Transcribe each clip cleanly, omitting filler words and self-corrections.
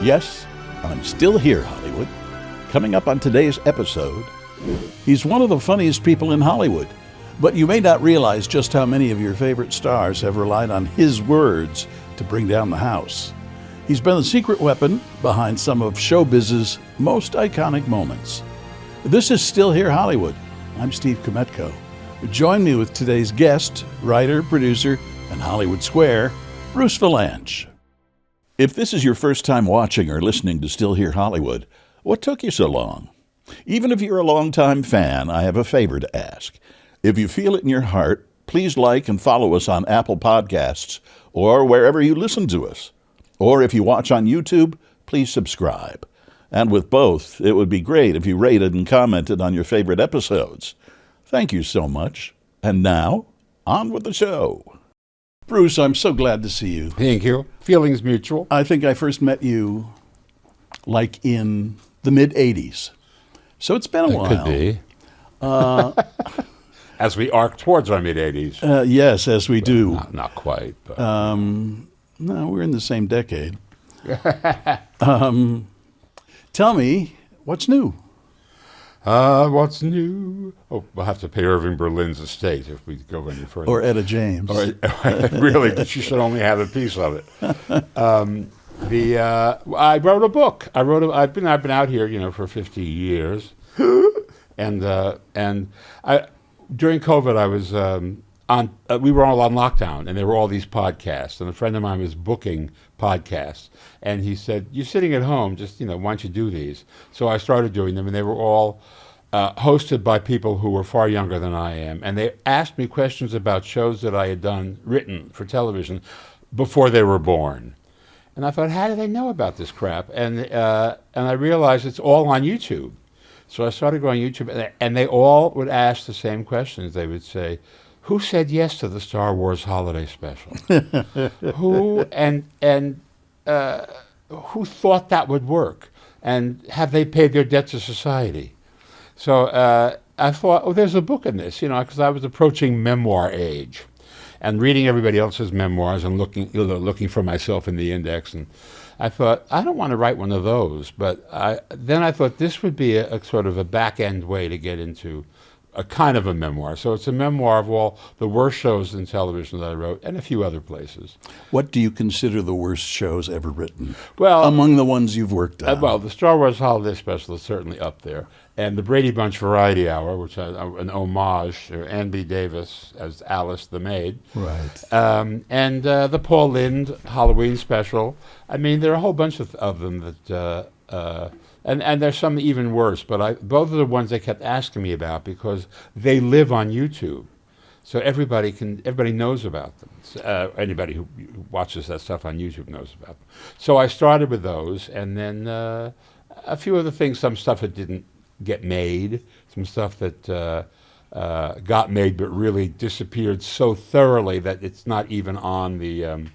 Yes, I'm still here, Hollywood. Coming up on today's episode, he's one of the funniest people in Hollywood, but you may not realize just how many of your favorite stars have relied on his words to bring down the house. He's been the secret weapon behind some of showbiz's most iconic moments. This is Still Here Hollywood. I'm Steve Kmetko. Join me with today's guest, writer, producer, and Hollywood Square, Bruce Vilanch. If this is your first time watching or listening to Still Here Hollywood, what took you so long? Even if you're a longtime fan, I have a favor to ask. If you feel it in your heart, please like and follow us on Apple Podcasts or wherever you listen to us. Or if you watch on YouTube, please subscribe. And with both, it would be great if you rated and commented on your favorite episodes. Thank you so much. And now, on with the show. Bruce, I'm so glad to see you. Thank you. Feelings mutual. I think I first met you like in the mid-'80s. So it's been a while. Could be. As we arc towards our mid-'80s. Yes, as we do. Not quite. But. No, we're in the same decade. Tell me, what's new? What's new? Oh, we'll have to pay Irving Berlin's estate if we go any further. Or Etta James. Really, she should only have a piece of it. I wrote a book. I've been out here, for 50 years, and during COVID, I was we were all on lockdown, and there were all these podcasts, and a friend of mine was booking podcasts, and he said, "You're sitting at home, just, why don't you do these?" So I started doing them, and they were all hosted by people who were far younger than I am, and they asked me questions about shows that I had written for television before they were born. And I thought, how do they know about this crap? And I realized it's all on YouTube. So I started going on YouTube, and they all would ask the same questions. They would say, who said yes to the Star Wars holiday special? Who who thought that would work? And have they paid their debt to society? So I thought, there's a book in this, because I was approaching memoir age, and reading everybody else's memoirs and looking for myself in the index, and I thought, I don't want to write one of those, but then I thought this would be a sort of a back-end way to get into a kind of a memoir. So it's a memoir of all the worst shows in television that I wrote, and a few other places. What do you consider the worst shows ever written? Well, among the ones you've worked on. Well, the Star Wars Holiday Special is certainly up there, and the Brady Bunch Variety Hour, which is an homage to Ann B. Davis as Alice the Maid. Right. And the Paul Lynde Halloween Special. I mean, there are a whole bunch of them that... And there's some even worse, but both of the ones they kept asking me about because they live on YouTube, so everybody knows about them. Anybody who watches that stuff on YouTube knows about them. So I started with those, and then a few other things. Some stuff that didn't get made, some stuff that got made but really disappeared so thoroughly that it's not even on the.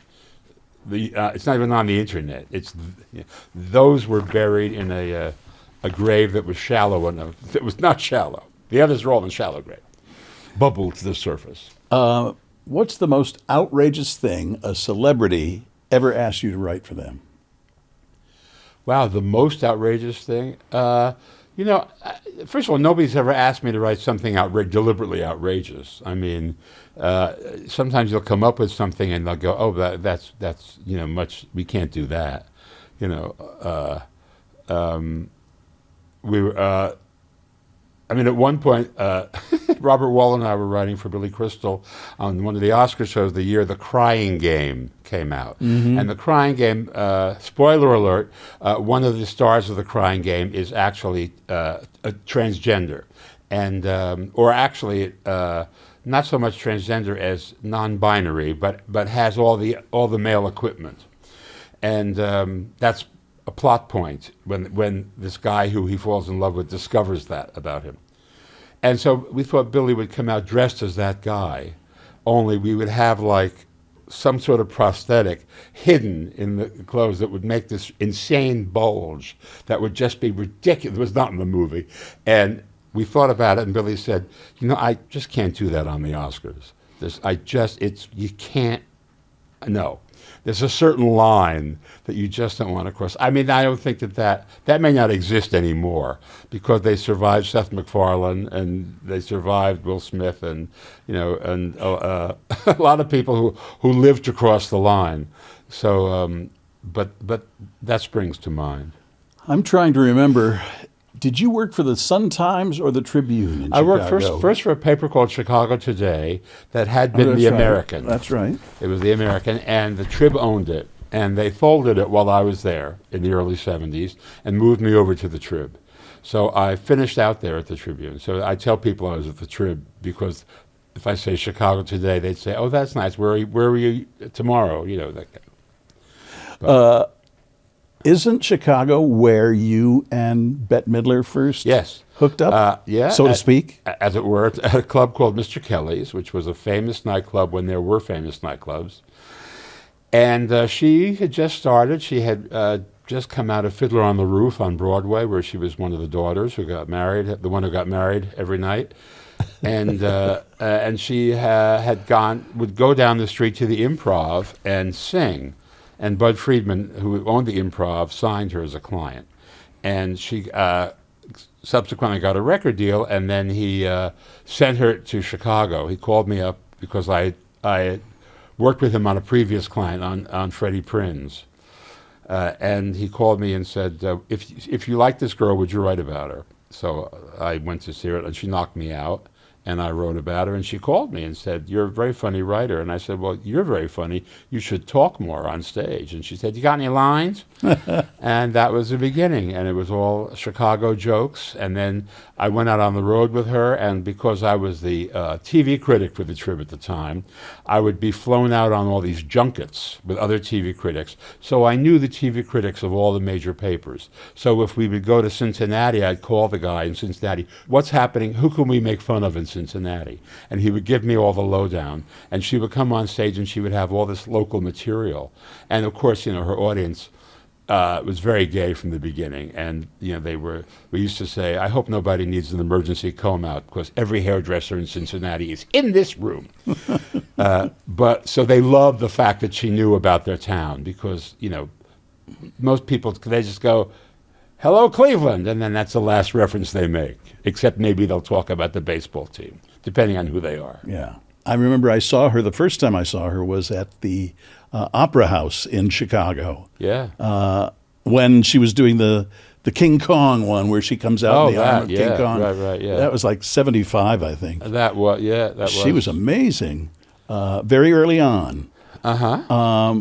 It's not even on the internet. Those were buried in a grave that was shallow enough. That was not shallow. The others are all in shallow grave, bubbled to the surface. What's the most outrageous thing a celebrity ever asked you to write for them? Wow, the most outrageous thing. First of all, nobody's ever asked me to write something deliberately outrageous. I mean, sometimes you'll come up with something and they'll go, "Oh, that's much. We can't do that." We were. At one point, Robert Wall and I were writing for Billy Crystal on one of the Oscar shows the year The Crying Game came out. Mm-hmm. And The Crying Game, spoiler alert, one of the stars of The Crying Game is actually a transgender. And, or actually, not so much transgender as non-binary, but has all the male equipment. And that's a plot point when this guy who he falls in love with discovers that about him. And so we thought Billy would come out dressed as that guy, only we would have like some sort of prosthetic hidden in the clothes that would make this insane bulge that would just be ridiculous. It was not in the movie. And we thought about it, and Billy said, I just can't do that on the Oscars. You can't, no. There's a certain line that you just don't want to cross. I mean, I don't think that may not exist anymore because they survived Seth MacFarlane and they survived Will Smith and a lot of people who lived to cross the line. So, but that springs to mind. I'm trying to remember. Did you work for the Sun-Times or the Tribune in Chicago? I worked first for a paper called Chicago Today that had been the American. That's right. It was the American, and the Trib owned it. And they folded it while I was there in the early 70s and moved me over to the Trib. So I finished out there at the Tribune. So I tell people I was at the Trib because if I say Chicago Today, they'd say, "Oh, that's nice. Where were you tomorrow?" You know, that kind of. Isn't Chicago where you and Bette Midler first hooked up, so to speak? As it were, at a club called Mr. Kelly's, which was a famous nightclub when there were famous nightclubs. And she had just started. She had just come out of Fiddler on the Roof on Broadway, where she was one of the daughters who got married, the one who got married every night. And she would go down the street to the Improv and sing. And Bud Friedman, who owned the Improv, signed her as a client. And she subsequently got a record deal, and then he sent her to Chicago. He called me up because I worked with him on a previous client, on Freddie Prinz. And he called me and said, if you like this girl, would you write about her? So I went to see her, and she knocked me out. And I wrote about her, and she called me and said, "You're a very funny writer." And I said, "Well, you're very funny. You should talk more on stage." And she said, "You got any lines?" And that was the beginning, and it was all Chicago jokes. And then I went out on the road with her, and because I was the TV critic for the Trib at the time, I would be flown out on all these junkets with other TV critics. So I knew the TV critics of all the major papers. So if we would go to Cincinnati, I'd call the guy in Cincinnati, "What's happening? Who can we make fun of in Cincinnati?" And he would give me all the lowdown. And she would come on stage and she would have all this local material. And of course, her audience was very gay from the beginning. And, we used to say, "I hope nobody needs an emergency comb out because every hairdresser in Cincinnati is in this room." But so they loved the fact that she knew about their town because, most people, they just go, "Hello, Cleveland," and then that's the last reference they make, except maybe they'll talk about the baseball team, depending on who they are. Yeah. I remember I saw her, the first time I saw her was at the Opera House in Chicago. Yeah. When she was doing the King Kong one where she comes out in the arm of King Kong. Right, yeah. That was like 75, I think. That was. She was amazing, very early on. Uh-huh.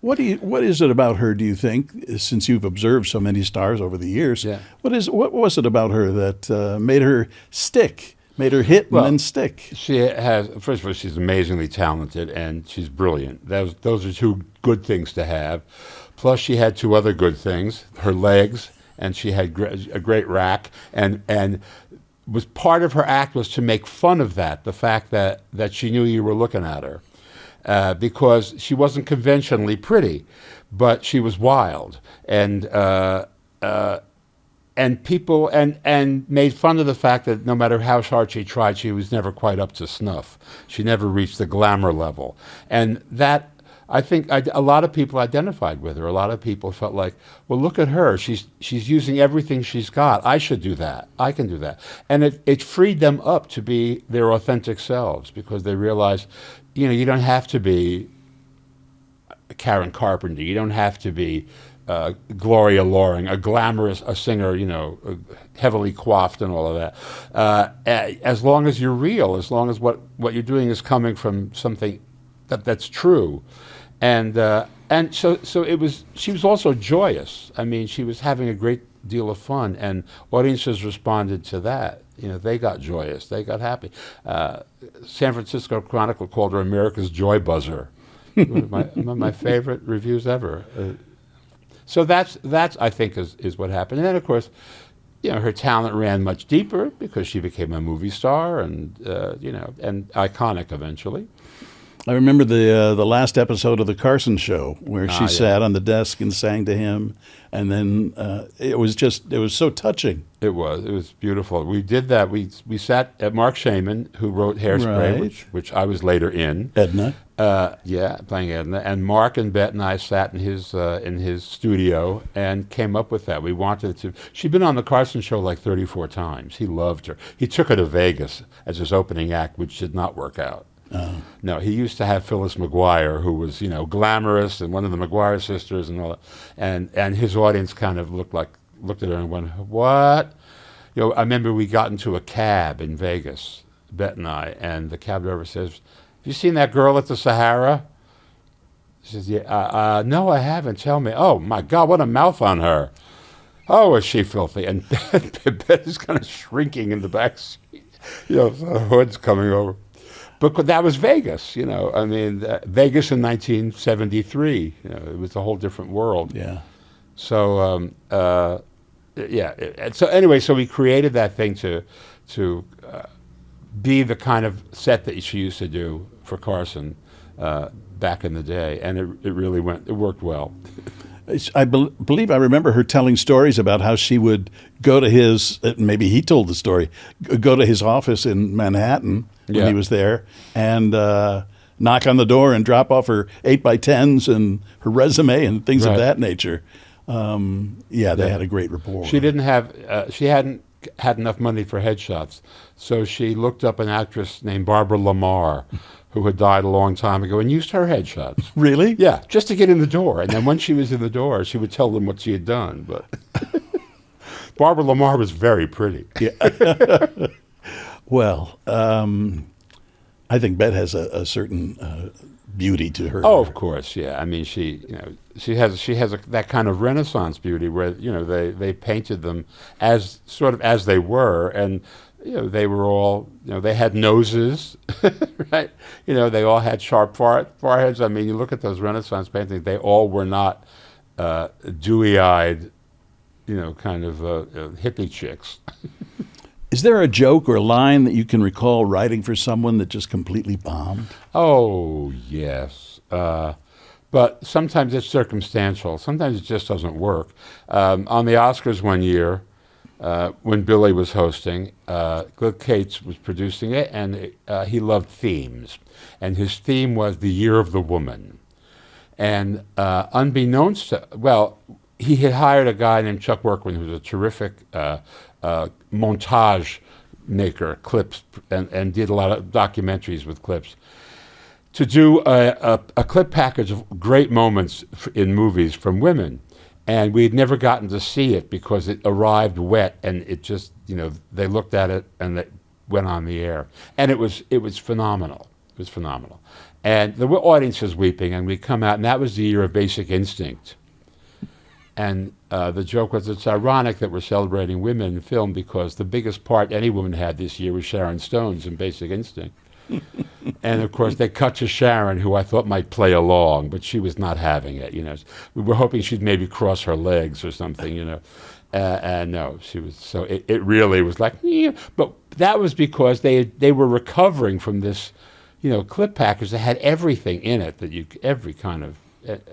What is it about her, do you think, since you've observed so many stars over the years? Yeah. What was it about her that made her stick, made her hit and then stick? She has, first of all, she's amazingly talented and she's brilliant. Those are two good things to have. Plus, she had two other good things: her legs, and she had a great rack. And was part of her act was to make fun of that, the fact that she knew you were looking at her. Because she wasn't conventionally pretty, but she was wild, and people made fun of the fact that no matter how hard she tried, she was never quite up to snuff. She never reached the glamour level, and that I think a lot of people identified with her. A lot of people felt like, well, look at her. She's using everything she's got. I should do that. I can do that, and it freed them up to be their authentic selves because they realized. You don't have to be Karen Carpenter. You don't have to be Gloria Loring, a singer, heavily coiffed and all of that. As long as you're real, as long as what you're doing is coming from something that's true, and so it was. She was also joyous. I mean, she was having a great deal of fun, and audiences responded to that. They got joyous. They got happy. San Francisco Chronicle called her America's Joy Buzzer. One of my favorite reviews ever. So that's I think is what happened. And then of course, her talent ran much deeper because she became a movie star and and iconic eventually. I remember the last episode of the Carson Show where she sat on the desk and sang to him, and then it was so touching. It was beautiful. We did that. We sat at Mark Shaman, who wrote Hairspray, Right. which I was later in. Edna. Yeah, playing Edna. And Mark and Bette and I sat in his studio and came up with that. We wanted to. She'd been on the Carson show like 34 times. He loved her. He took her to Vegas as his opening act, which did not work out. No, he used to have Phyllis McGuire, who was, glamorous and one of the McGuire sisters and all that. And his audience kind of looked at her and went, "What?" I remember we got into a cab in Vegas, Bette and I, and the cab driver says, "Have you seen that girl at the Sahara?" She says, "Yeah, no, I haven't. Tell me." "Oh, my God, what a mouth on her. Oh, is she filthy?" And Bette is kind of shrinking in the back seat. So the hood's coming over. But that was Vegas, Vegas in 1973. It was a whole different world. Yeah. So, So anyway, so we created that thing to be the kind of set that she used to do for Carson back in the day, and it really worked well. I believe I remember her telling stories about how she would go to his, maybe he told the story, go to his office in Manhattan when he was there and knock on the door and drop off her 8x10s and her resume and things of that nature. They had a great rapport. She hadn't had enough money for headshots, so she looked up an actress named Barbara Lamar, who had died a long time ago, and used her headshots. Really? Yeah, just to get in the door. And then when she was in the door, she would tell them what she had done. But Barbara Lamar was very pretty. Yeah. Well, I think Bette has a certain beauty to her. Oh, of course, yeah. I mean, she has that kind of Renaissance beauty where they painted them as they were, and they were all they had noses, right? They all had sharp foreheads. I mean, you look at those Renaissance paintings; they all were not dewy-eyed, kind of hippie chicks. Is there a joke or a line that you can recall writing for someone that just completely bombed? Oh, yes. But sometimes it's circumstantial. Sometimes it just doesn't work. On the Oscars one year, when Billy was hosting, Cliff Cates was producing it, and he loved themes. And his theme was the Year of the Woman. And unbeknownst to, he had hired a guy named Chuck Workman, who was a terrific montage maker, clips, and did a lot of documentaries with clips, to do a clip package of great moments in movies from women. And we had never gotten to see it because it arrived wet, and it just, they looked at it and it went on the air. And it was phenomenal. It was phenomenal. And the audience was weeping, and we come out, and that was the year of Basic Instinct. And the joke was, it's ironic that we're celebrating women in film because the biggest part any woman had this year was Sharon Stone's in Basic Instinct. And of course, they cut to Sharon, who I thought might play along, but she was not having it. We were hoping she'd maybe cross her legs or something. And no, she was. So it really was like, yeah. But that was because they were recovering from this, clip package that had everything in it every kind of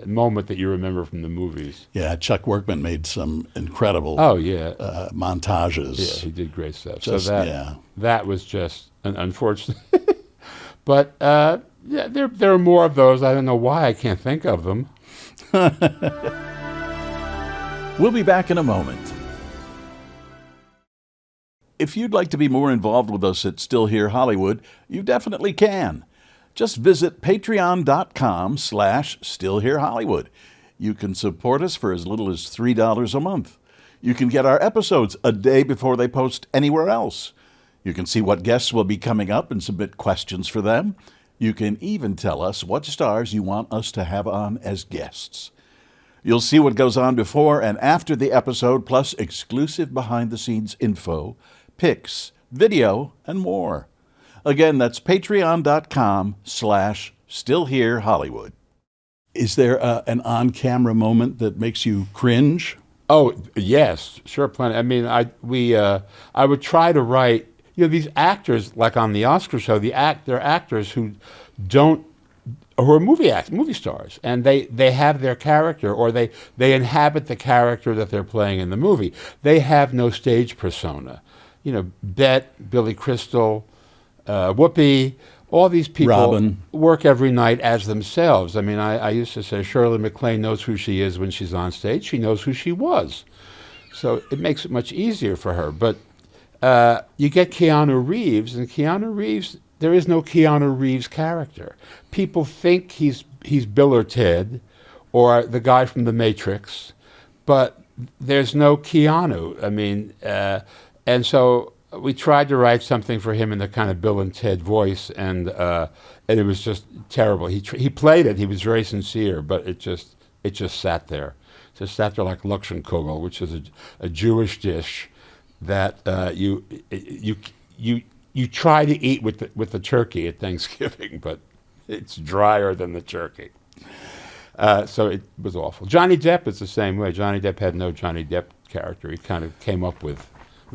moment that you remember from the movies. Yeah, Chuck Workman made some incredible montages. Yeah, he did great stuff. That was just an unfortunate. But there are more of those. I don't know why I can't think of them. We'll be back in a moment. If you'd like to be more involved with us at Still Here Hollywood, you definitely can. Just visit patreon.com/stillherehollywood. You can support us for as little as $3 a month. You can get our episodes a day before they post anywhere else. You can see what guests will be coming up and submit questions for them. You can even tell us what stars you want us to have on as guests. You'll see what goes on before and after the episode, plus exclusive behind-the-scenes info, pics, video, and more. Again, that's patreon.com/stillherehollywood. Is there an on-camera moment that makes you cringe? Oh, yes, sure, plenty. I mean, I would try to write, these actors, like on the Oscar show, they're actors who are movie stars, and they have their character, or they inhabit the character that they're playing in the movie. They have no stage persona. Bette, Billy Crystal, Whoopi, all these people Robin. work every night as themselves. I mean, I used to say Shirley MacLaine knows who she is when she's on stage. She knows who she was. So it makes it much easier for her. But you get Keanu Reeves, and Keanu Reeves, there is no Keanu Reeves character. People think he's Bill or Ted or the guy from The Matrix, but there's no Keanu. I mean, and so we tried to write something for him in the kind of Bill and Ted voice, and it was just terrible. He played it. He was very sincere, but it just sat there. Just sat there like Luxenkugel, which is a Jewish dish that you try to eat with the turkey at Thanksgiving, but it's drier than the turkey. So it was awful. Johnny Depp is the same way. Johnny Depp had no Johnny Depp character. We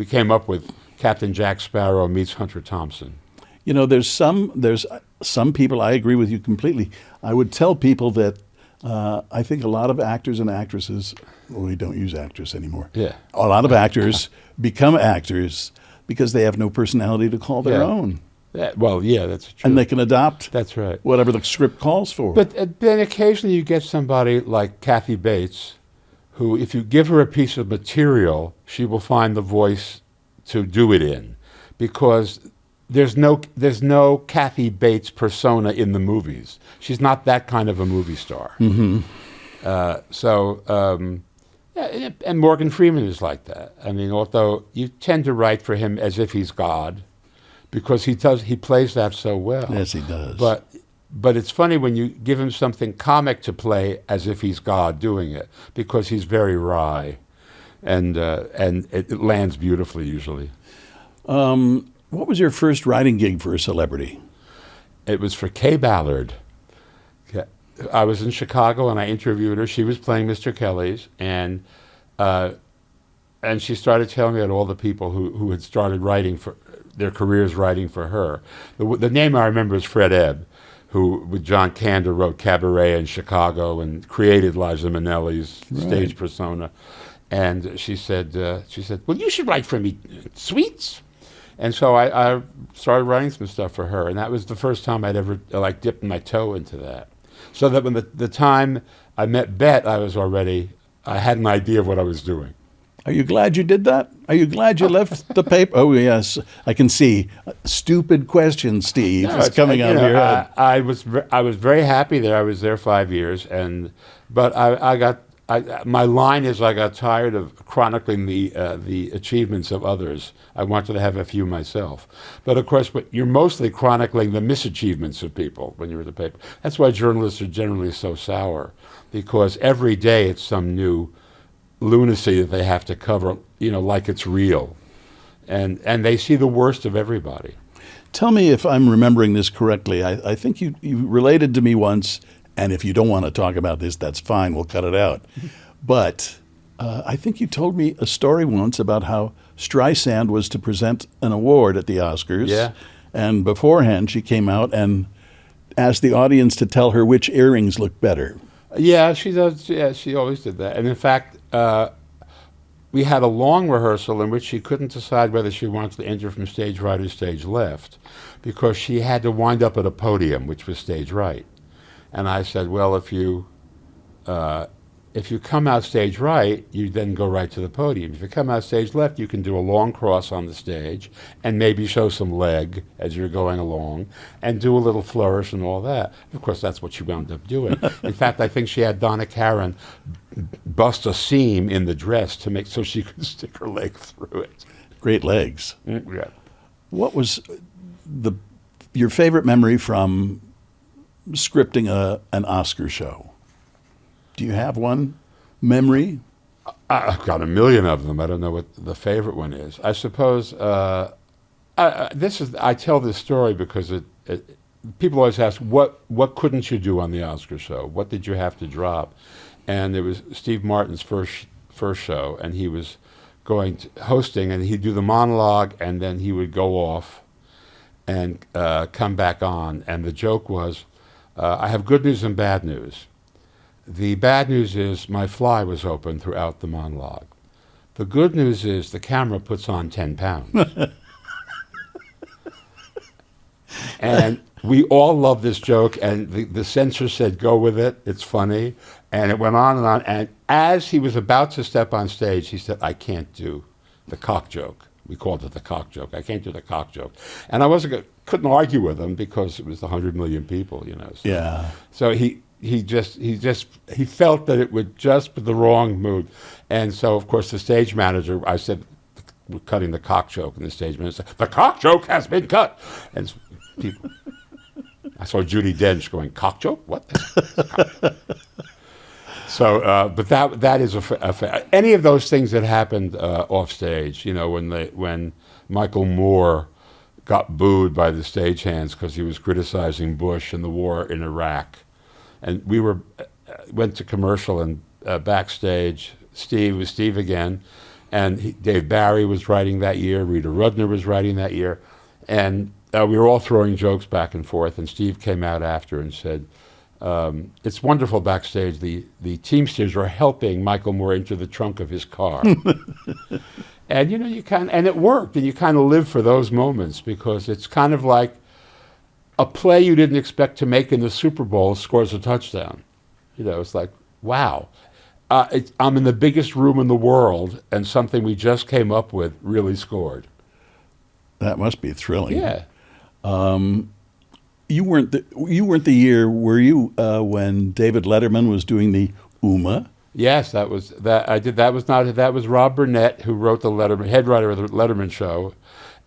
came up with Captain Jack Sparrow meets Hunter Thompson. You know, there's some people, I agree with you completely. I would tell people that I think a lot of actors and actresses, well, we don't use actress anymore. Yeah. A lot of actors become actors because they have no personality to call their own. Well, yeah, that's true. And they can adopt That's right. whatever the script calls for. But then occasionally you get somebody like Kathy Bates, who, if you give her a piece of material, she will find the voice to do it in, because there's no Kathy Bates persona in the movies. She's not that kind of a movie star. Mm-hmm. Yeah, and Morgan Freeman is like that. I mean, although you tend to write for him as if he's God, because he plays that so well. Yes, he does. But it's funny when you give him something comic to play as if he's God doing it, because he's very wry, and it lands beautifully usually. What was your first writing gig for a celebrity? It was for Kay Ballard. I was in Chicago and I interviewed her. She was playing Mr. Kelly's, and she started telling me about all the people who had started writing for their careers writing for her. The name I remember is Fred Ebb, who with John Kander wrote Cabaret in Chicago and created Liza Minnelli's stage persona. And she said, well, you should write for me, Sweets. And so I started writing some stuff for her, and that was the first time I'd ever dipped my toe into that. So that when the time I met Bette, I had an idea of what I was doing. Are you glad you did that? Are you glad you left the paper? Oh, yes. I can see. Stupid question, Steve, is coming out of your head. I was very happy there. I was there 5 years, but my line is I got tired of chronicling the achievements of others. I wanted to have a few myself. But of course, you're mostly chronicling the misachievements of people when you're at the paper. That's why journalists are generally so sour, because every day it's some new lunacy that they have to cover, like it's real. And they see the worst of everybody. Tell me if I'm remembering this correctly. I think you related to me once, and if you don't want to talk about this, that's fine, we'll cut it out. But I think you told me a story once about how Streisand was to present an award at the Oscars. Yeah. And beforehand, she came out and asked the audience to tell her which earrings looked better. Yeah, she does. Yeah, she always did that. And in fact, we had a long rehearsal in which she couldn't decide whether she wanted to enter from stage right or stage left, because she had to wind up at a podium, which was stage right. And I said, well, if you come out stage right, you then go right to the podium. If you come out stage left, you can do a long cross on the stage and maybe show some leg as you're going along and do a little flourish and all that. Of course, that's what she wound up doing. In fact, I think she had Donna Karan bust a seam in the dress to make so she could stick her leg through it. Great legs. Yeah. What was your favorite memory from scripting an Oscar show? Do you have one memory? I've got a million of them. I don't know what the favorite one is. I suppose I tell this story because people always ask, what couldn't you do on the Oscar show? What did you have to drop? And it was Steve Martin's first show, and he was hosting, and he'd do the monologue, and then he would go off and come back on. And the joke was, I have good news and bad news. The bad news is my fly was open throughout the monologue. The good news is the camera puts on 10 pounds. and we all love this joke, and the censor said, go with it, it's funny. And it went on and on. And as he was about to step on stage, he said, I can't do the cock joke. We called it the cock joke. I can't do the cock joke. And I couldn't argue with him because it was 100 million people, you know. So, Yeah. So he felt that it would just be the wrong mood. And so, of course, the stage manager, I said, we're cutting the cock joke. And the stage manager said, the cock joke has been cut. And people, I saw Judi Dench going, cock joke? What? So, but that is any of those things that happened off stage, you know, when Michael Moore got booed by the stagehands because he was criticizing Bush and the war in Iraq, and we went to commercial, and backstage, Steve again, and Dave Barry was writing that year, Rita Rudner was writing that year, and we were all throwing jokes back and forth, and Steve came out after and said, it's wonderful backstage. The Teamsters are helping Michael Moore into the trunk of his car. And, you know, and it worked, and you kind of live for those moments because it's kind of like a play you didn't expect to make in the Super Bowl scores a touchdown. You know, it's like, wow. I'm in the biggest room in the world, and something we just came up with really scored. That must be thrilling. Yeah. You weren't the year, were you, when David Letterman was doing the Uma? Yes, that was Rob Burnett, who wrote the head writer of the Letterman show,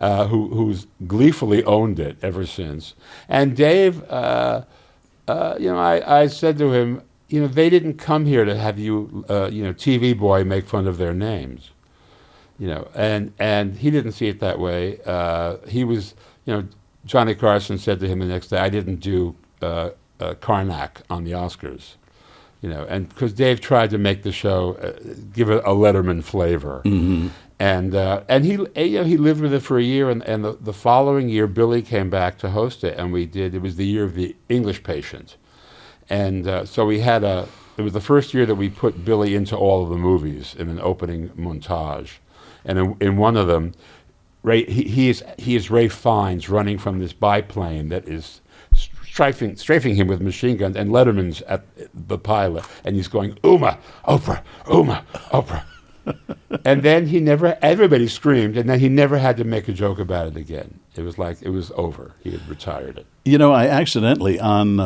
who's gleefully owned it ever since. And Dave, you know, I said to him, you know, they didn't come here to have you, you know, TV boy make fun of their names, you know, and he didn't see it that way. He was, you know, Johnny Carson said to him the next day, I didn't do Karnak on the Oscars, you know, and because Dave tried to make the show, give it a Letterman flavor. Mm-hmm. And he, you know, he lived with it for a year, and the following year, Billy came back to host it, and it was the year of the English Patient. And so it was the first year that we put Billy into all of the movies in an opening montage. And in one of them, he is Ralph Fiennes running from this biplane that is strafing him with machine guns, and Letterman's at the pilot, and he's going, Uma, Oprah, Uma, Oprah. And then everybody screamed, and then he never had to make a joke about it again. It was like, it was over. He had retired it. You know, I accidentally on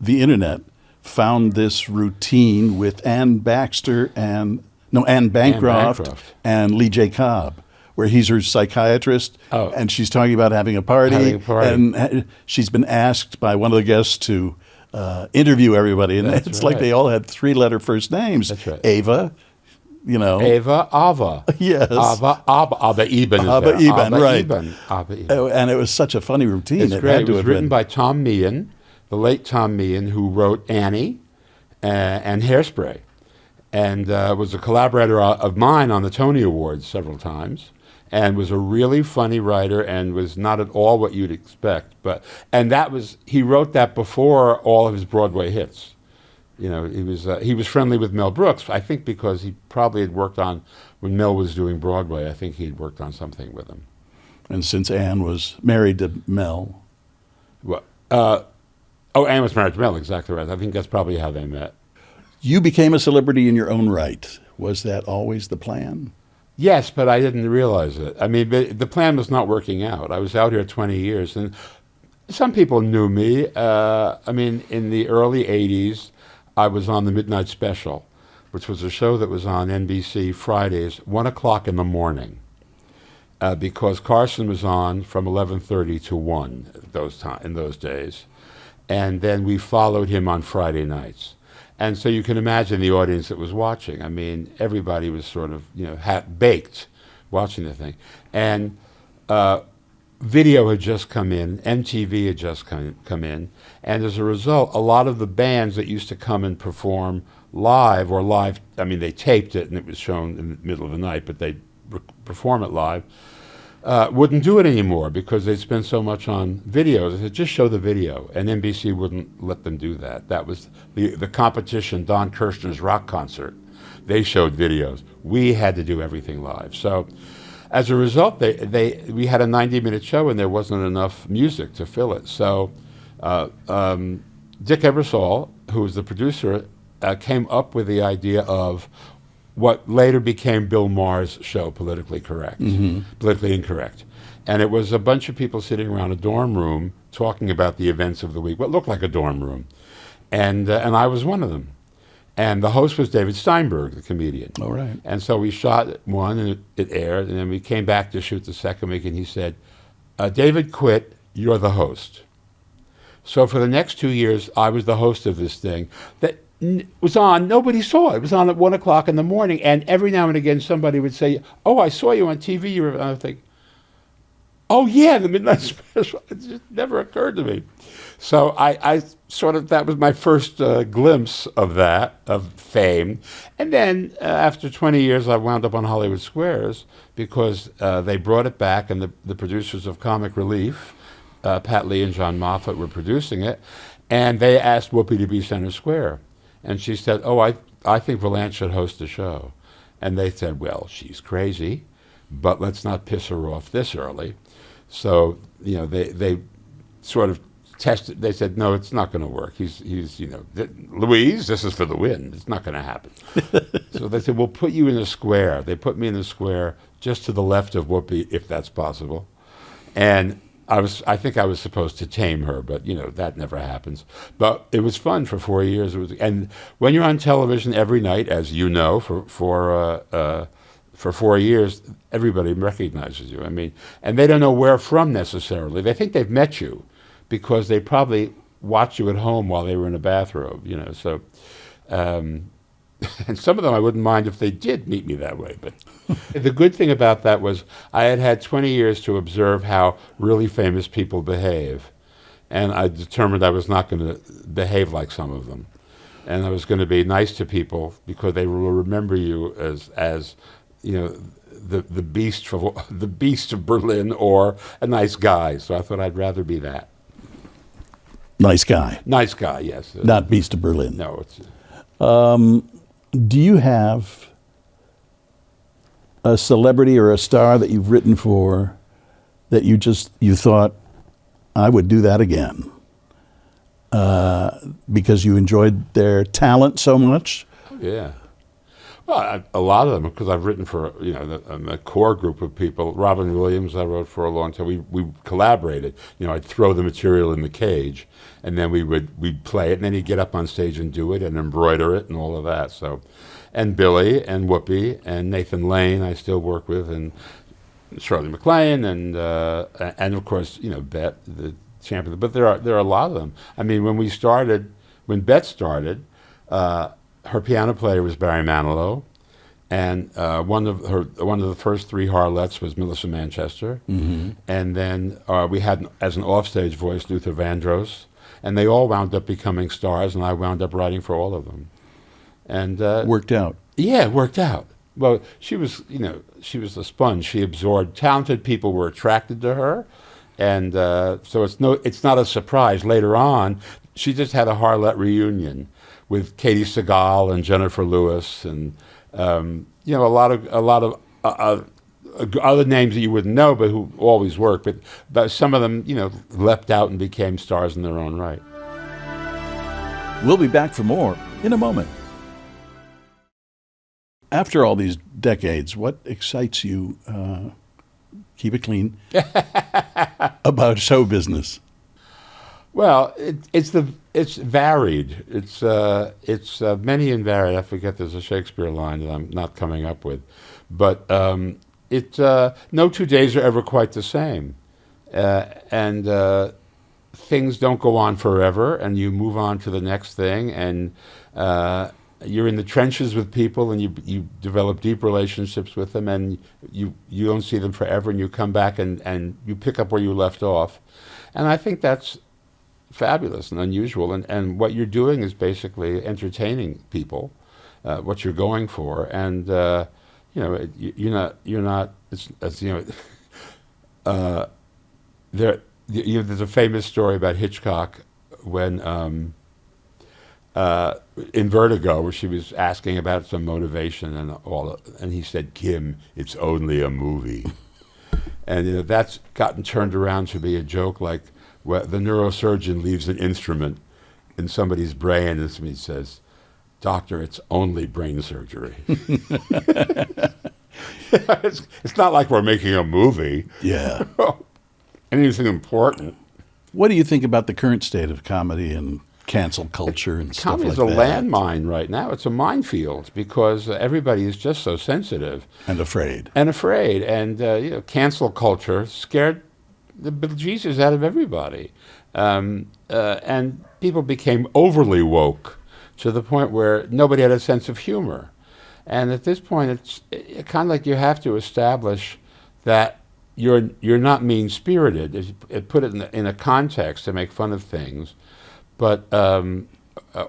the internet found this routine with Ann Bancroft and Lee J. Cobb, where he's her psychiatrist, and she's talking about having a party, and she's been asked by one of the guests to interview everybody, and it's like they all had three-letter first names. That's right. Ava, you know. Ava, Ava. Yes. Abba Eben. Abba Eben, right. Abba Eben. And it was such a funny routine. It's great. It was written by Tom Meehan, the late Tom Meehan, who wrote Annie and Hairspray, and was a collaborator of mine on the Tony Awards several times, and was a really funny writer and was not at all what you'd expect. He wrote that before all of his Broadway hits. You know, he was friendly with Mel Brooks, I think because he probably had worked on, when Mel was doing Broadway, I think he'd worked on something with him. And since Anne was married to Mel. Well, Anne was married to Mel, exactly right. I think that's probably how they met. You became a celebrity in your own right. Was that always the plan? Yes, but I didn't realize it. I mean, the plan was not working out. I was out here 20 years, and some people knew me. I mean, in the early 80s, I was on the Midnight Special, which was a show that was on NBC Fridays, 1 o'clock in the morning, because Carson was on from 11:30 to 1 in those days. And then we followed him on Friday nights. And so you can imagine the audience that was watching. I mean, everybody was sort of, you know, baked watching the thing. And video had just come in, MTV had just come in, and as a result, a lot of the bands that used to come and perform live, I mean, they taped it and it was shown in the middle of the night, but they'd perform it live, wouldn't do it anymore because they'd spent so much on videos. They said, just show the video, and NBC wouldn't let them do that. That was the competition, Don Kirshner's rock concert. They showed videos. We had to do everything live. So as a result, we had a 90-minute show and there wasn't enough music to fill it. So Dick Ebersol, who was the producer, came up with the idea of what later became Bill Maher's show, Politically Correct, Politically Incorrect. And it was a bunch of people sitting around a dorm room talking about the events of the week, what looked like a dorm room. And I was one of them. And the host was David Steinberg, the comedian. All right. And so we shot one, and it aired, and then we came back to shoot the second week, and he said, David quit, you're the host. So for the next 2 years, I was the host of this thing that was on, nobody saw it. It was on at 1 o'clock in the morning, and every now and again somebody would say, oh, I saw you on TV. And I would think, oh yeah, the Midnight Special. It just never occurred to me. So I sort of, that was my first glimpse of that, of fame. And then after 20 years, I wound up on Hollywood Squares because they brought it back, and the producers of Comic Relief, Pat Lee and John Moffat, were producing it, and they asked Whoopi to be center square. And she said, oh, I think Vilanch should host the show. And they said, well, she's crazy, but let's not piss her off this early. So, you know, they sort of tested. They said, no, it's not going to work. He's you know, Louise, this is for the win. It's not going to happen. So they said, we'll put you in the square. They put me in the square just to the left of Whoopi, if that's possible. And I think I was supposed to tame her, but you know that never happens. But it was fun for 4 years. And when you're on television every night, as you know, for 4 years, everybody recognizes you. I mean, and they don't know where from necessarily. They think they've met you because they probably watched you at home while they were in a bathrobe. You know, so. And some of them I wouldn't mind if they did meet me that way. But the good thing about that was I had 20 years to observe how really famous people behave. And I determined I was not going to behave like some of them. And I was going to be nice to people because they will remember you as you know, the beast of Berlin or a nice guy. So I thought I'd rather be that. Nice guy. Nice guy, yes. Not Beast of Berlin. No, it's... Do you have a celebrity or a star that you've written for that you thought, I would do that again? Because you enjoyed their talent so much? Yeah. Well, a lot of them, because I've written for, you know, a core group of people. Robin Williams I wrote for a long time. We collaborated. You know, I'd throw the material in the cage, and then we'd play it, and then he'd get up on stage and do it and embroider it and all of that. So, and Billy and Whoopi and Nathan Lane I still work with, and Shirley MacLaine and of course, you know, Bette, the champion. But there are a lot of them. I mean, when Bette started, her piano player was Barry Manilow, and one of the first three Harlettes was Melissa Manchester, and then we had as an offstage voice Luther Vandross, and they all wound up becoming stars, and I wound up writing for all of them, and worked out. Yeah, it worked out. Well, she was a sponge. She absorbed. Talented people were attracted to her, and so it's not a surprise. Later on, she just had a Harlette reunion with Katie Sagal and Jennifer Lewis, and you know, a lot of other names that you wouldn't know, but who always work. But some of them, you know, leapt out and became stars in their own right. We'll be back for more in a moment. After all these decades, what excites you? Keep it clean. About show business. Well, it's varied. It's many and varied. I forget there's a Shakespeare line that I'm not coming up with, but no 2 days are ever quite the same, and things don't go on forever, and you move on to the next thing, and you're in the trenches with people, and you develop deep relationships with them, and you don't see them forever, and you come back and you pick up where you left off, and I think that's fabulous and unusual, and what you're doing is basically entertaining people, what you're going for, and you know, you're not. It's you know, there's a famous story about Hitchcock when in Vertigo, where she was asking about some motivation and and he said, "Kim, it's only a movie." And that's gotten turned around to be a joke, like the neurosurgeon leaves an instrument in somebody's brain and somebody says, "Doctor, it's only brain surgery." It's not like we're making a movie. Yeah. Anything important. What do you think about the current state of comedy and cancel culture and stuff like that? Comedy's a landmine right now. It's a minefield because everybody is just so sensitive. And afraid. And cancel culture scared the bejesus out of everybody. And people became overly woke to the point where nobody had a sense of humor. And at this point, it's kind of like you have to establish that you're not mean-spirited. Put it in a context to make fun of things, but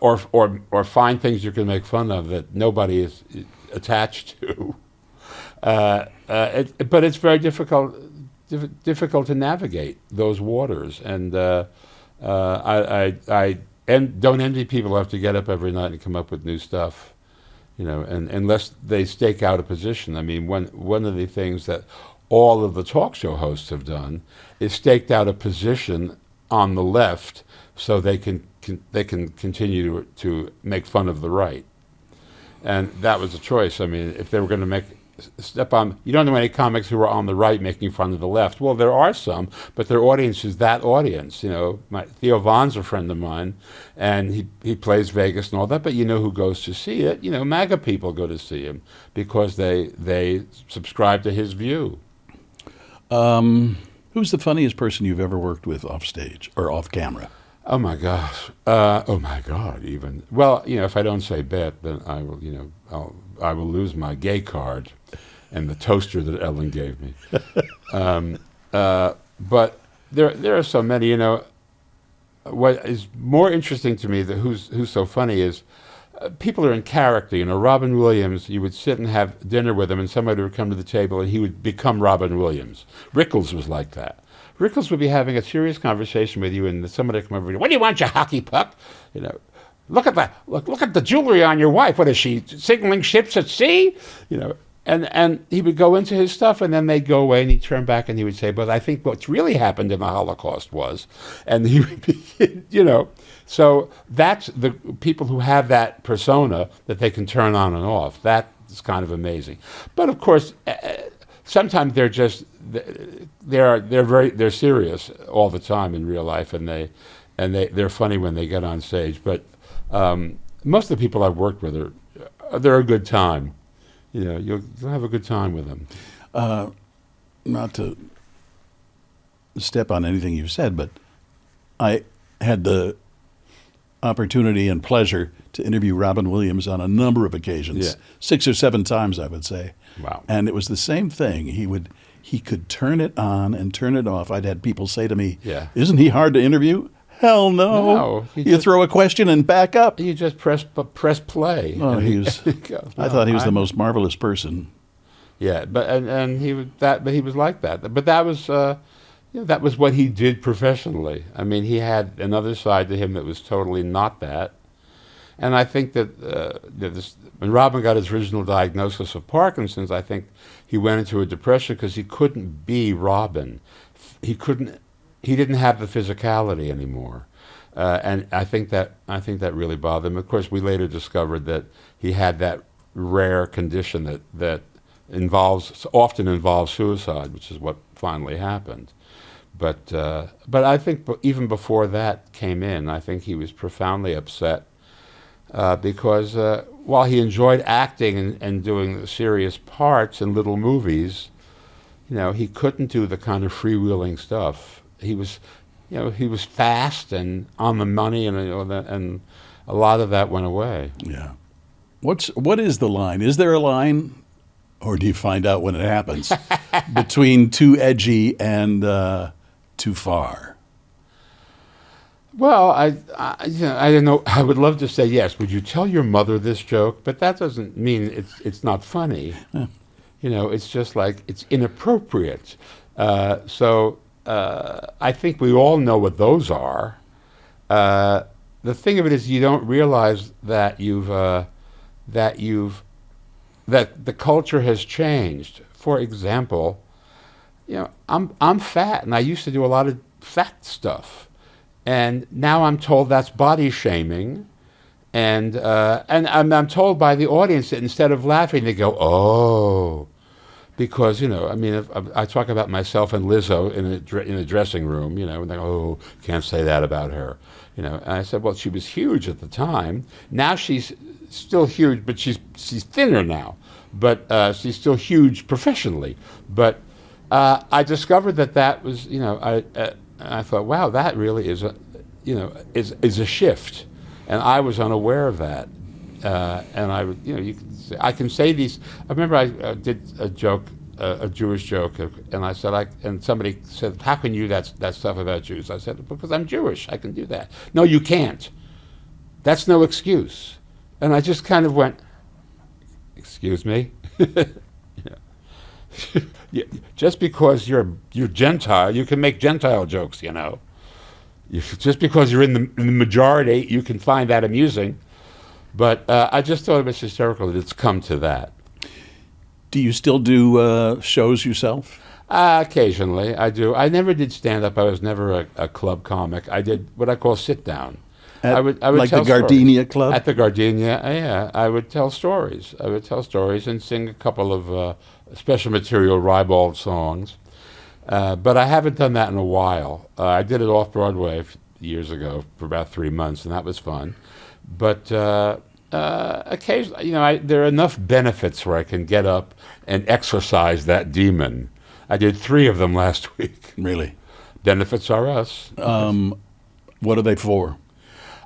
or find things you can make fun of that nobody is attached to. But it's very difficult to navigate those waters, and I don't envy people who have to get up every night and come up with new stuff. And unless they stake out a position. I mean, one of the things that all of the talk show hosts have done is staked out a position on the left so they can continue to make fun of the right. And that was a choice. I mean, if they were going to step on, you don't know any comics who are on the right making fun of the left. Well, there are some, but their audience is that audience. Theo Vaughn's a friend of mine, and he plays Vegas and all that, but who goes to see it? MAGA people go to see him because they subscribe to his view. Who's the funniest person you've ever worked with off stage or off camera? Oh my gosh! Oh my God! Even if I don't say Bette, then I will. I will lose my gay card and the toaster that Ellen gave me. But there are so many. What is more interesting to me, who's so funny, is people are in character. Robin Williams, you would sit and have dinner with him, and somebody would come to the table, and he would become Robin Williams. Rickles was like that. Rickles would be having a serious conversation with you, and somebody would come over and, "What do you want, you hockey puck?" Look at that! Look at the jewelry on your wife. What is she, signaling ships at sea? And he would go into his stuff, and then they'd go away, and he'd turn back, and he would say, "But I think what's really happened in the Holocaust was," and he would be, So that's the people who have that persona that they can turn on and off. That is kind of amazing. But of course, sometimes they're serious all the time in real life, and they're funny when they get on stage. But most of the people I've worked with they're a good time. You'll have a good time with them. Not to step on anything you've said, but I had the opportunity and pleasure to interview Robin Williams on a number of occasions, 6 or 7 times, I would say. Wow. And it was the same thing. He could turn it on and turn it off. I'd had people say to me, "Isn't he hard to interview?" Hell no. No, you throw a question and back up. You just press play. Oh, I thought he was the most marvelous person. Yeah, but he was like that. But that was that was what he did professionally. I mean, he had another side to him that was totally not that. And I think that when Robin got his original diagnosis of Parkinson's, I think he went into a depression because he couldn't be Robin. He didn't have the physicality anymore, and I think that really bothered him. Of course, we later discovered that he had that rare condition that often involves suicide, which is what finally happened. But I think even before that came in, I think he was profoundly upset because while he enjoyed acting and doing serious parts in little movies, he couldn't do the kind of freewheeling stuff. He was fast and on the money, and a lot of that went away. Yeah. What is the line? Is there a line, or do you find out when it happens between too edgy and too far? Well, I don't know. I would love to say yes. Would you tell your mother this joke? But that doesn't mean it's not funny. Yeah. It's just like it's inappropriate. So I think we all know what those are. the thing of it is, you don't realize that that the culture has changed. For example, I'm fat, and I used to do a lot of fat stuff, and now I'm told that's body shaming, and I'm told by the audience that instead of laughing, they go, "Oh," because if I talk about myself and Lizzo in a dressing room, and they go, "Oh, can't say that about her," And I said, "Well, she was huge at the time. Now she's still huge, but she's thinner now, but she's still huge professionally." But I discovered that was, I thought, wow, that really is is a shift, and I was unaware of that. And I would, I can say these. I remember I did a joke, a Jewish joke, and I said, and somebody said, "How can you that stuff about Jews?" I said, "Because I'm Jewish, I can do that." "No, you can't. That's no excuse." And I just kind of went, "Excuse me." Just because you're Gentile, you can make Gentile jokes. Just because you're in the majority, you can find that amusing. But I just thought it was hysterical that it's come to that. Do you still do shows yourself? Occasionally, I do. I never did stand-up. I was never a club comic. I did what I call sit-down. I would like tell the Gardenia stories. Club? At the Gardenia, yeah. I would tell stories. I would tell stories and sing a couple of special material ribald songs. But I haven't done that in a while. I did it off-Broadway years ago for about 3 months, and that was fun. But occasionally, there are enough benefits where I can get up and exercise that demon. I did 3 of them last week. Really? Benefits are us. What are they for?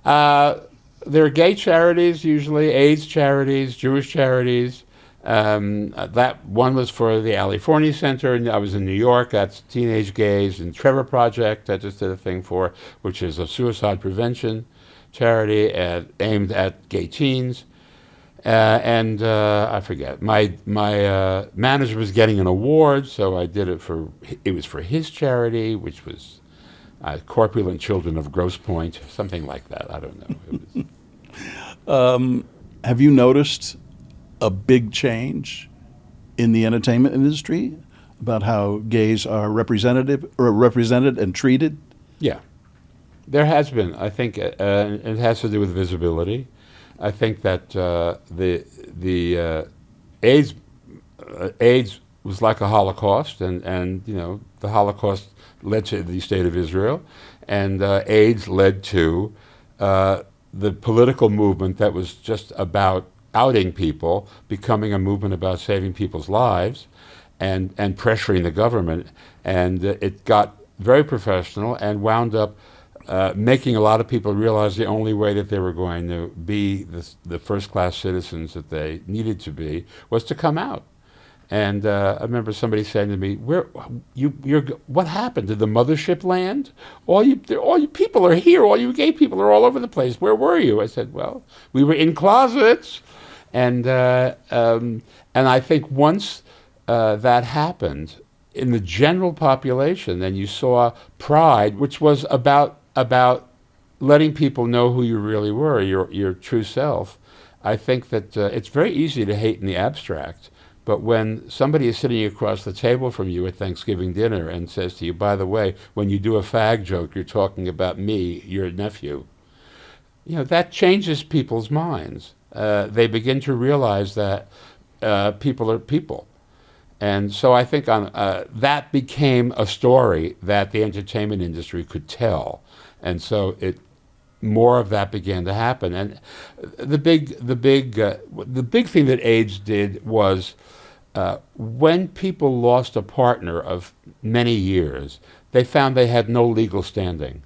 They're gay charities, usually AIDS charities, Jewish charities. That one was for the California Center, and I was in New York. That's Teenage Gays and Trevor Project. I just did a thing for, which is a suicide prevention charity aimed at gay teens. And I forget. My manager was getting an award, so I did it was for his charity, which was Corpulent Children of Grosse Pointe, something like that. I don't know. Have you noticed a big change in the entertainment industry about how gays are represented and treated? Yeah, there has been. I think it has to do with visibility. I think that the AIDS was like a Holocaust, and the Holocaust led to the state of Israel, and AIDS led to the political movement that was just about outing people, becoming a movement about saving people's lives, and pressuring the government, and it got very professional and wound up making a lot of people realize the only way that they were going to be the first-class citizens that they needed to be was to come out. And I remember somebody saying to me, "What happened? Did the mothership land? All you people are here. All you gay people are all over the place. Where were you?" I said, "Well, we were in closets." And I think once that happened in the general population, then you saw pride, which was about letting people know who you really were, your true self. I think that it's very easy to hate in the abstract, but when somebody is sitting across the table from you at Thanksgiving dinner and says to you, "By the way, when you do a fag joke, you're talking about me, your nephew," that changes people's minds. They begin to realize that people are people. And so I think that became a story that the entertainment industry could tell. And so more of that began to happen. And the big thing that AIDS did was when people lost a partner of many years, they found they had no legal standing.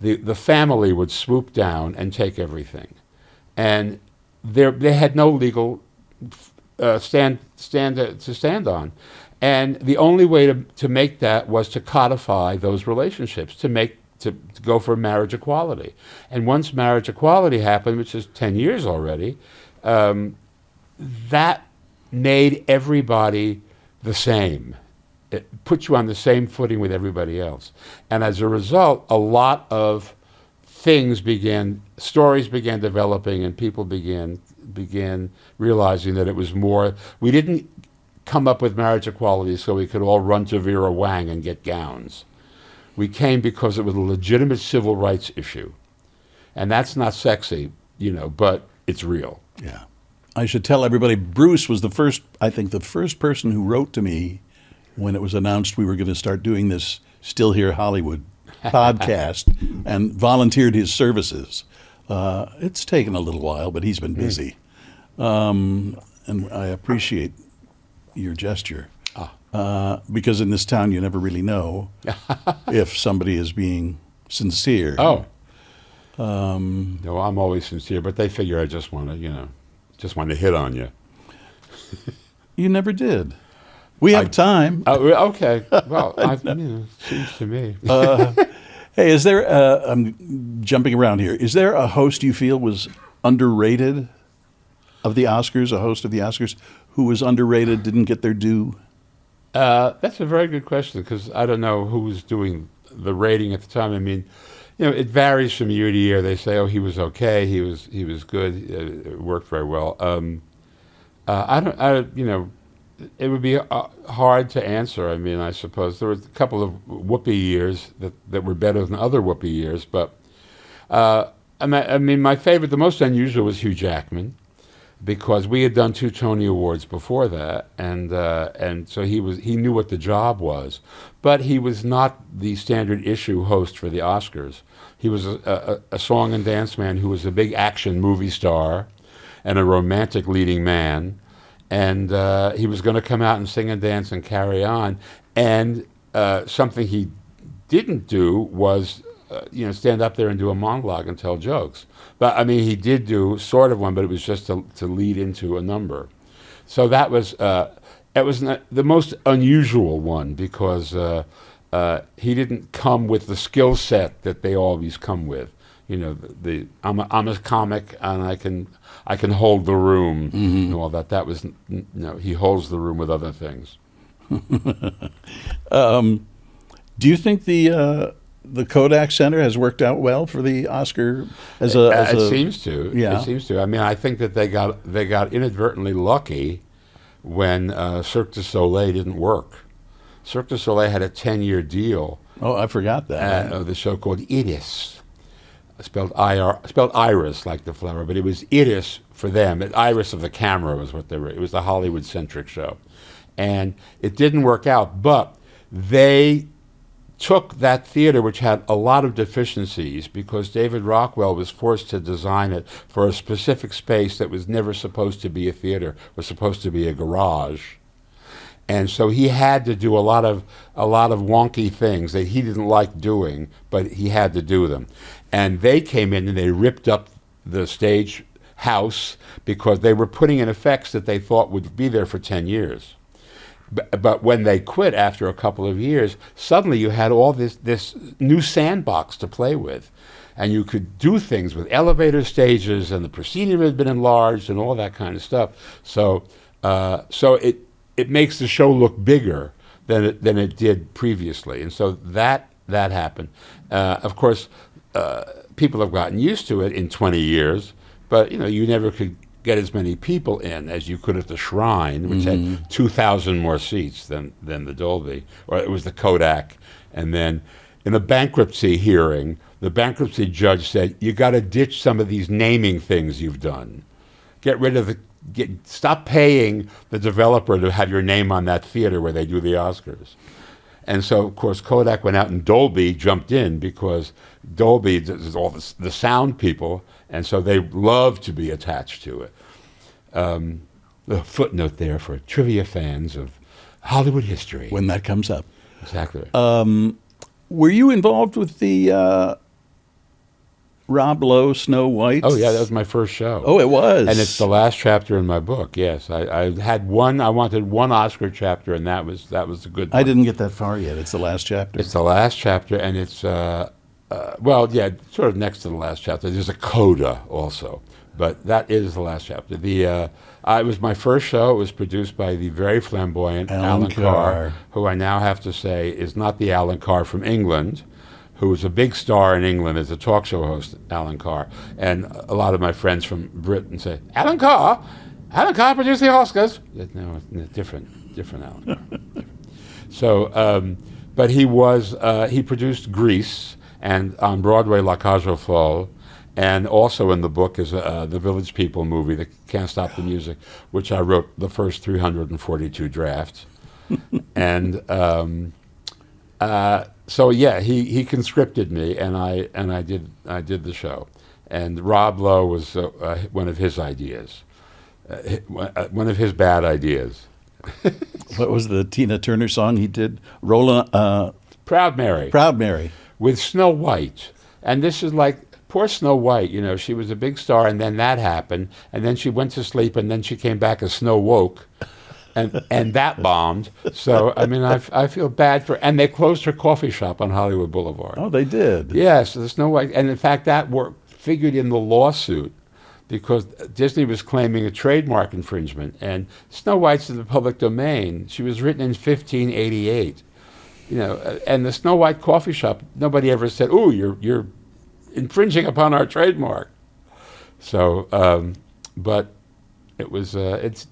The family would swoop down and take everything. And they had no legal stand on, and the only way to make that was to codify those relationships, to go for marriage equality. And once marriage equality happened, which is 10 years already, that made everybody the same. It put you on the same footing with everybody else, and as a result, a lot of stories began developing, and people began realizing that it was more. We didn't come up with marriage equality so we could all run to Vera Wang and get gowns. We came because it was a legitimate civil rights issue. And that's not sexy, but it's real. Yeah. I should tell everybody, Bruce was the first person who wrote to me when it was announced we were going to start doing this Still Here Hollywood podcast and volunteered his services. It's taken a little while, but he's been busy. And I appreciate your gesture. Because in this town you never really know if somebody is being sincere. Oh. No, I'm always sincere, but they figure I just want to hit on you. You never did. We have time. Okay. Well, it seems to me. Hey, is there, I'm jumping around here, is there a host you feel was underrated of the Oscars, a host of the Oscars, who was underrated, didn't get their due? That's a very good question, because I don't know who was doing the rating at the time. I mean, it varies from year to year. They say, "Oh, he was okay. He was good. It worked very well." It would be hard to answer. I mean, I suppose there were a couple of Whoopi years that were better than other Whoopi years, but I mean, my favorite, the most unusual, was Hugh Jackman, because we had done 2 Tony Awards before that, and so he knew what the job was, but he was not the standard issue host for the Oscars. He was a song and dance man who was a big action movie star and a romantic leading man, and he was going to come out and sing and dance and carry on, and something he didn't do was stand up there and do a monologue and tell jokes. But I mean, he did do sort of one, but it was just to lead into a number. So that was the most unusual one, because he didn't come with the skill set that they always come with. I'm a comic and I can hold the room and all that. That was he holds the room with other things. Do you think the Kodak Center has worked out well for the Oscar It seems to. Yeah. It seems to. I mean, I think that they got inadvertently lucky when Cirque du Soleil didn't work. Cirque du Soleil had a 10-year deal. Oh, I forgot that. Of the show called Iris, spelled iris like the flower, but it was Iris for them. Iris of the camera was what they were. It was a Hollywood-centric show, and it didn't work out. But they took that theater, which had a lot of deficiencies, because David Rockwell was forced to design it for a specific space that was never supposed to be a theater, was supposed to be a garage. And so he had to do a lot of wonky things that he didn't like doing, but he had to do them. And they came in and they ripped up the stage house because they were putting in effects that they thought would be there for 10 years. But when they quit after a couple of years, suddenly you had all this new sandbox to play with. And you could do things with elevator stages, and the proscenium had been enlarged and all that kind of stuff. So it makes the show look bigger than it did previously. And so that happened. Of course, people have gotten used to it in 20 years, but you never could get as many people in as you could at the Shrine, which had 2,000 more seats than the Dolby, or it was the Kodak. And then in a bankruptcy hearing, the bankruptcy judge said, "You got to ditch some of these naming things you've done. Get rid of stop paying the developer to have your name on that theater where they do the Oscars." And so, of course, Kodak went out and Dolby jumped in, because Dolby is all the sound people, and so they love to be attached to it. A footnote there for trivia fans of Hollywood history. When that comes up. Exactly. Were you involved with the Rob Lowe Snow White? Oh, yeah, that was my first show. Oh, it was? And it's the last chapter in my book, yes. I wanted one Oscar chapter, and that was a good one. I didn't get that far yet. It's the last chapter. It's the last chapter, and it's, sort of next to the last chapter. There's a coda also, but that is the last chapter. It was my first show. It was produced by the very flamboyant Alan Carr, who I now have to say is not the Alan Carr from England, who was a big star in England as a talk show host, Alan Carr. And a lot of my friends from Britain say, Alan Carr produced the Oscars. No, different Alan Carr. So, but he produced Grease, and on Broadway, La Cage aux Folles, and also in the book is the Village People movie, The Can't Stop the Music, which I wrote the first 342 drafts. And so yeah, he conscripted me, and I did the show. And Rob Lowe was one of his ideas, one of his bad ideas. What was the Tina Turner song he did? Proud Mary. Proud Mary. With Snow White. And this is like, poor Snow White, she was a big star, and then that happened, and then she went to sleep, and then she came back as Snow Woke, and that bombed. So, I mean, I feel bad for, and they closed her coffee shop on Hollywood Boulevard. Oh, they did? Yes, the Snow White, and in fact, that figured in the lawsuit, because Disney was claiming a trademark infringement, and Snow White's in the public domain. She was written in 1588. And the Snow White coffee shop, nobody ever said, "Oh, you're infringing upon our trademark." So, but it was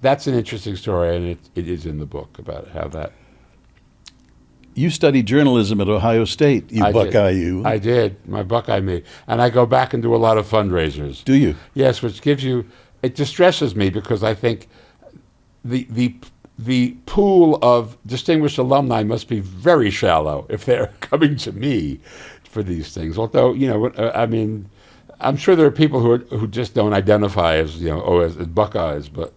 that's an interesting story, and it is in the book about how that. You studied journalism at Ohio State. You. I did. My Buckeye me, and I go back and do a lot of fundraisers. Do you? Yes, which gives you. It distresses me because I think the pool of distinguished alumni must be very shallow if they're coming to me for these things. Although, I mean, I'm sure there are people who just don't identify as, as Buckeyes. But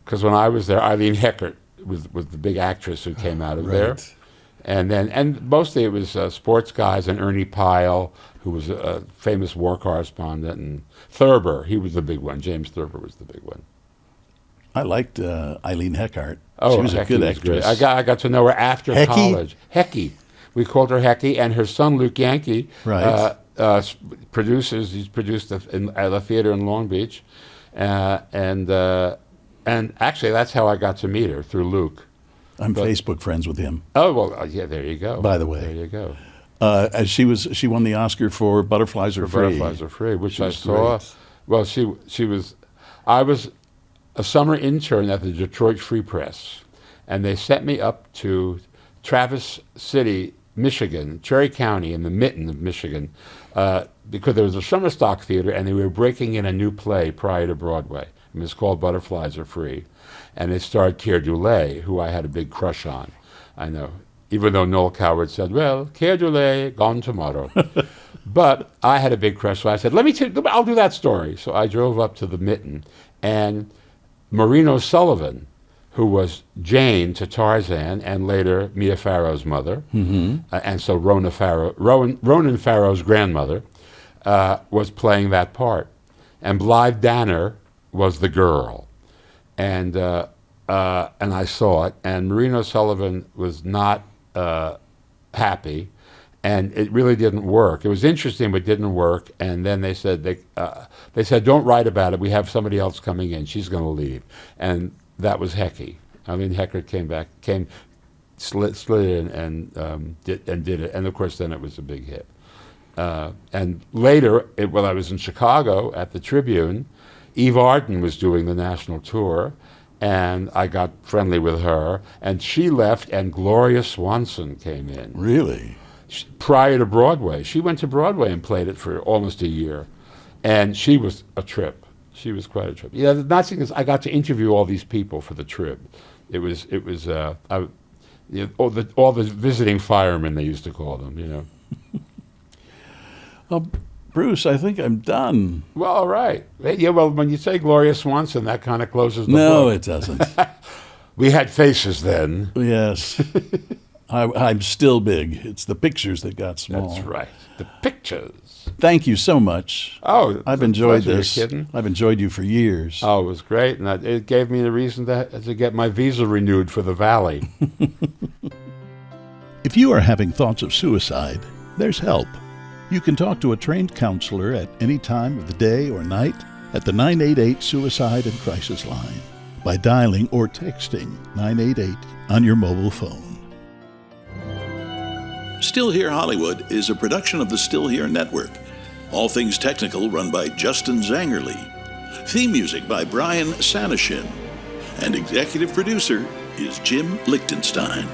because when I was there, Eileen Heckert was the big actress who came out of there. And mostly it was sports guys, and Ernie Pyle, who was a famous war correspondent, and Thurber, he was the big one. James Thurber was the big one. I liked Eileen Heckart. Oh, she was a good actress. actress. I got to know her after Hecky? college. Hecky. We called her Hecky, and her son, Luke Yankee, produces. He's produced at a theater in Long Beach. And actually, that's how I got to meet her, through Luke. I'm Facebook friends with him. Oh, well, yeah, there you go. By the way. There you go. As she won the Oscar for Butterflies Are Free. Butterflies Are Free, which She I was saw. great. Well, I was a summer intern at the Detroit Free Press, and they sent me up to Traverse City, Michigan, Cherry County in the mitten of Michigan, because there was a summer stock theater, and they were breaking in a new play prior to Broadway. And it's called Butterflies Are Free. And it starred Keir Dullea, who I had a big crush on. I know, even though Noel Coward said, well, Keir Dullea, gone tomorrow. But I had a big crush, so I said, I'll do that story. So I drove up to the mitten, and Maureen O'Sullivan, who was Jane to Tarzan and later Mia Farrow's mother, and so Ronan Farrow's grandmother, was playing that part. And Blythe Danner was the girl. And I saw it, and Maureen O'Sullivan was not happy, and it really didn't work. It was interesting, but didn't work. And then they said, don't write about it. We have somebody else coming in. She's going to leave. And that was Hecky. Eileen Heckert slid in and did it. And of course, then it was a big hit. And later, while I was in Chicago at the Tribune, Eve Arden was doing the national tour, and I got friendly with her, and she left, and Gloria Swanson came in. Really? Prior to Broadway. She went to Broadway and played it for almost a year, and she was a trip. She was quite a trip. Yeah, the nice thing is I got to interview all these people for the trip. It was all the visiting firemen, they used to call them, Well, Bruce, I think I'm done. Well, all right. Yeah, well, when you say Gloria Swanson, that kind of closes the book. No, it doesn't. We had faces then. Yes. I'm still big. It's the pictures that got small. That's right. The pictures. Thank you so much. Oh, I've enjoyed pleasure. this. You're kidding? I've enjoyed you for years. Oh, it was great. And it gave me the reason to get my visa renewed for the Valley. If you are having thoughts of suicide, there's help. You can talk to a trained counselor at any time of the day or night at the 988 Suicide and Crisis Line by dialing or texting 988 on your mobile phone. Still Here Hollywood is a production of the Still Here Network. All things technical run by Justin Zangerly. Theme music by Brian Sanashin. And executive producer is Jim Lichtenstein.